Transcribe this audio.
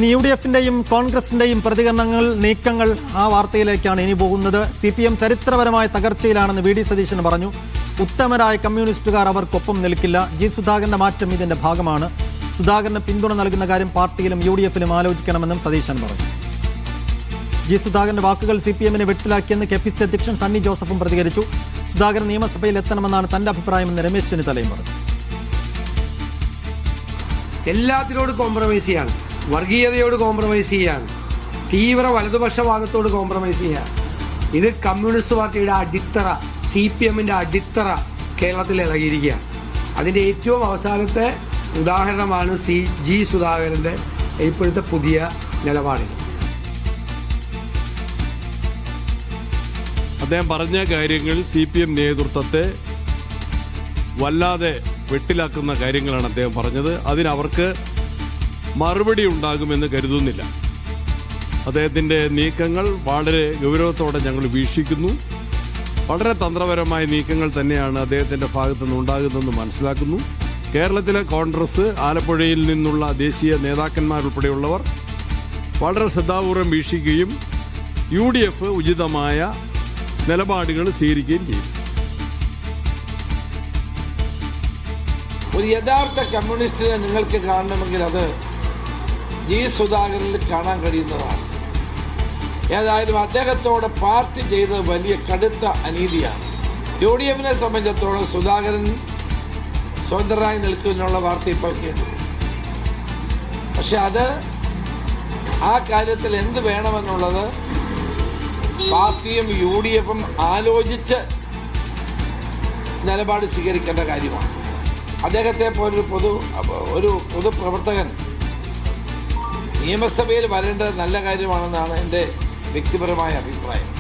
ഇനി UDF-ന്റെയും കോൺഗ്രസിന്റെയും പ്രതികരണങ്ങൾ, നീക്കങ്ങൾ, ആ വാർത്തയിലേക്കാണ് ഇനി പോകുന്നത്. CPM ചരിത്രപരമായ തകർച്ചയിലാണെന്ന് VD സതീശൻ പറഞ്ഞു. ഉത്തമരായ കമ്മ്യൂണിസ്റ്റുകാർ അവർക്കൊപ്പം നിൽക്കില്ല. G സുധാകരന്റെ മാറ്റം ഇതിന്റെ ഭാഗമാണ്. സുധാകരന് പിന്തുണ നൽകുന്ന കാര്യം പാർട്ടിയിലും UDF-ലും ആലോചിക്കണമെന്നും സതീശൻ പറഞ്ഞു. G സുധാകരന്റെ വാക്കുകൾ CPM-നെ വെട്ടിലാക്കിയെന്ന് KPCC അധ്യക്ഷൻ സണ്ണി ജോസഫും പ്രതികരിച്ചു. സുധാകരൻ നിയമസഭയിൽ എത്തണമെന്നാണ് തന്റെ അഭിപ്രായമെന്ന് രമേശ് ചെന്നിത്തലയും പറഞ്ഞു. എല്ലാത്തിനോട് കോംപ്രമൈസ് ചെയ്യാണ്, വർഗീയതയോട് കോംപ്രമൈസ് ചെയ്യാണ്, തീവ്ര വലതുപക്ഷവാദത്തോട് കോംപ്രമൈസ് ചെയ്യാണ്. ഇത് കമ്മ്യൂണിസ്റ്റ് പാർട്ടിയുടെ അടിത്തറ, CPM-ന്റെ അടിത്തറ കേരളത്തിൽ ഇളകിയിരിക്കുകയാണ്. അതിന്റെ ഏറ്റവും അവസാനത്തെ ഉദാഹരണമാണ് G സുധാകരന്റെ ഇപ്പോഴത്തെ പുതിയ നിലപാടുകൾ. അദ്ദേഹം പറഞ്ഞ കാര്യങ്ങൾ CPM നേതൃത്വത്തെ വല്ലാതെ വെട്ടിലാക്കുന്ന കാര്യങ്ങളാണ് അദ്ദേഹം പറഞ്ഞത്. അതിനവർക്ക് മറുപടി ഉണ്ടാകുമെന്ന് കരുതുന്നില്ല. അദ്ദേഹത്തിൻ്റെ നീക്കങ്ങൾ വളരെ ഗൗരവത്തോടെ ഞങ്ങൾ വീക്ഷിക്കുന്നു. വളരെ തന്ത്രപരമായ നീക്കങ്ങൾ തന്നെയാണ് അദ്ദേഹത്തിൻ്റെ ഭാഗത്തുനിന്ന് ഉണ്ടാകുന്നതെന്ന് മനസ്സിലാക്കുന്നു. കേരളത്തിലെ കോൺഗ്രസ്, ആലപ്പുഴയിൽ നിന്നുള്ള ദേശീയ നേതാക്കന്മാരുൾപ്പെടെയുള്ളവർ വളരെ ശ്രദ്ധാപൂർവം വീക്ഷിക്കുകയും UDF ഉചിതമായ നിലപാടുകൾ സ്വീകരിക്കുകയും ചെയ്യും. ഒരു യഥാർത്ഥ കമ്മ്യൂണിസ്റ്റിനെ നിങ്ങൾക്ക് കാണണമെങ്കിൽ അത് G സുധാകരനിൽ കാണാൻ കഴിയുന്നതാണ്. ഏതായാലും അദ്ദേഹത്തോട് പാർട്ടി ചെയ്തത് വലിയ കടുത്ത അനീതിയാണ്. UDF-നെ സംബന്ധിച്ചിടത്തോളം സുധാകരൻ സ്വതന്ത്രനായി നിൽക്കുമെന്നുള്ള വാർത്ത ഇപ്പോൾ കേട്ടു. പക്ഷെ അത് ആ കാര്യത്തിൽ എന്ത് വേണമെന്നുള്ളത് പാർട്ടിയും UDF-ഉം ആലോചിച്ച് നിലപാട് സ്വീകരിക്കേണ്ട കാര്യമാണ്. അദ്ദേഹത്തെ പോലൊരു പൊതുപ്രവർത്തകൻ നിയമസഭയിൽ വരേണ്ടത് നല്ല കാര്യമാണെന്നാണ് എൻ്റെ വ്യക്തിപരമായ അഭിപ്രായം.